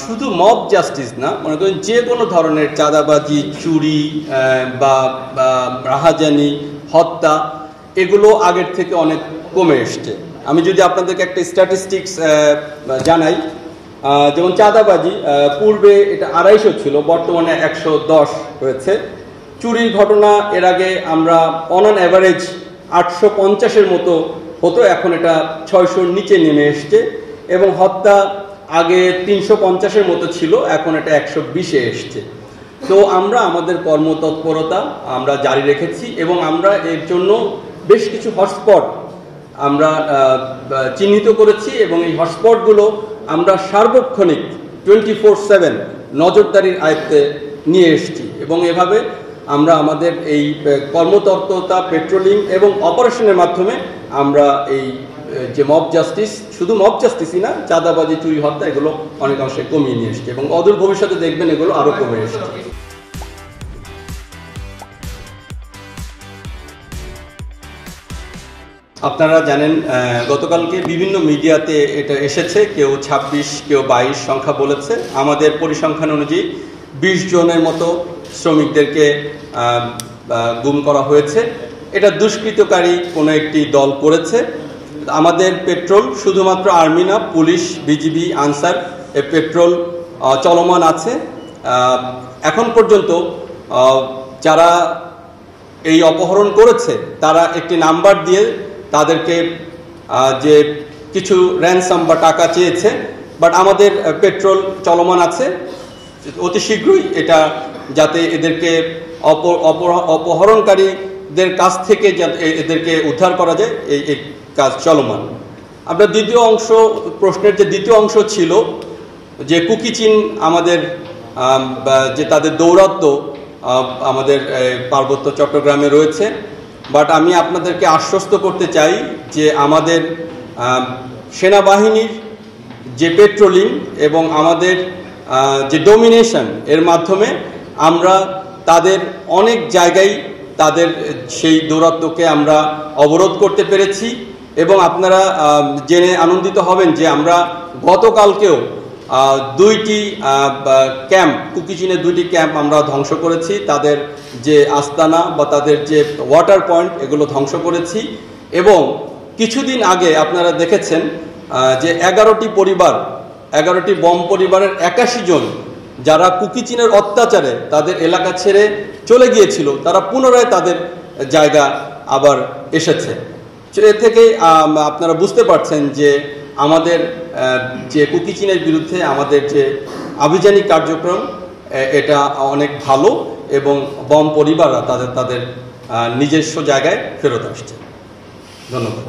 শুধু mob justice না, মনে করেন যে কোনো ধরনের চাঁদাবাজি, চুরি বা রাহাজানি, হত্যা, এগুলো আগের থেকে অনেক কমে এসছে। আমি যদি আপনাদেরকে একটা স্ট্যাটিস্টিক্স জানাই, যেমন চাঁদাবাজি পূর্বে এটা 250 ছিল, বর্তমানে 110 হয়েছে। চুরির ঘটনা এর আগে আমরা অন অ্যাভারেজ 850-এর মতো হতো, এখন এটা 600-র নিচে নেমে এসছে। এবং হত্যা আগে 350-এর মতো ছিল, এখন এটা 120-এ এসছে। তো আমরা আমাদের কর্মতৎপরতা আমরা জারি রেখেছি এবং আমরা এর জন্য বেশ কিছু হটস্পট আমরা চিহ্নিত করেছি এবং এই হটস্পটগুলো আমরা সার্বক্ষণিক 24/7 নজরদারির আয়ত্তে নিয়ে এসেছি। এবং এভাবে আমরা আমাদের এই কর্মতৎপরতা, পেট্রোলিং এবং অপারেশনের মাধ্যমে আমরা এই যে মব জাস্টিস, শুধু মব জাস্টিসই না, চাঁদাবাজি, চুরি, হত্যা, এগুলো অনেকাংশে কমিয়ে নিয়ে এসছে এবং অদূর ভবিষ্যতে দেখবেন এগুলো আরও কমে এসছে। আপনারা জানেন গতকালকে বিভিন্ন মিডিয়াতে এটা এসেছে, কেউ 26, কেউ 22 সংখ্যা বলেছে। আমাদের পরিসংখ্যান অনুযায়ী 20 জনের মতো শ্রমিকদেরকে গুম করা হয়েছে। এটা দুষ্কৃতকারী কোনো একটি দল করেছে। আমাদের পেট্রোল, শুধুমাত্র আর্মি না, পুলিশ, বিজিবি, আনসার, এ পেট্রোল চলমান আছে। এখন পর্যন্ত যারা এই অপহরণ করেছে তারা একটি নাম্বার দিয়ে তাদেরকে যে কিছু র্যানসাম বা টাকা চেয়েছে, বাট আমাদের পেট্রোল চলমান আছে। অতি শীঘ্রই এটা যাতে এদেরকে অপহরণকারীদের কাছ থেকে এদেরকে উদ্ধার করা যায়, এই কাজ চলমান। আমরা দ্বিতীয় অংশ, প্রশ্নের যে দ্বিতীয় অংশ ছিল যে কুকি চিন আমাদের যে তাদের দৌরাত্ম্য আমাদের পার্বত্য চট্টগ্রামে রয়েছে, বাট আমি আপনাদেরকে আশ্বস্ত করতে চাই যে আমাদের সেনাবাহিনীর যে পেট্রোলিং এবং আমাদের যে ডোমিনেশন, এর মাধ্যমে আমরা তাদের অনেক জায়গায় তাদের সেই দৌরাত্ম্যকে আমরা অবরোধ করতে পেরেছি। এবং আপনারা জেনে আনন্দিত হবেন যে আমরা গতকালকেও 2টি ক্যাম্প, কুকি চিনের 2টি ক্যাম্প আমরা ধ্বংস করেছি। তাদের যে আস্তানা বা তাদের যে ওয়াটার পয়েন্ট, এগুলো ধ্বংস করেছি। এবং কিছুদিন আগে আপনারা দেখেছেন যে 11টি বম পরিবারের 81 জন যারা কুকি চিনের অত্যাচারে তাদের এলাকা ছেড়ে চলে গিয়েছিল, তারা পুনরায় তাদের জায়গা আবার এসেছে। এ থেকে আপনারা বুঝতে পারছেন যে আমাদের যে কুকি চিনের বিরুদ্ধে আমাদের যে আভিযানিক কার্যক্রম, এটা অনেক ভালো এবং বম পরিবাররা তাদের নিজস্ব জায়গায় ফেরত আসছে। ধন্যবাদ।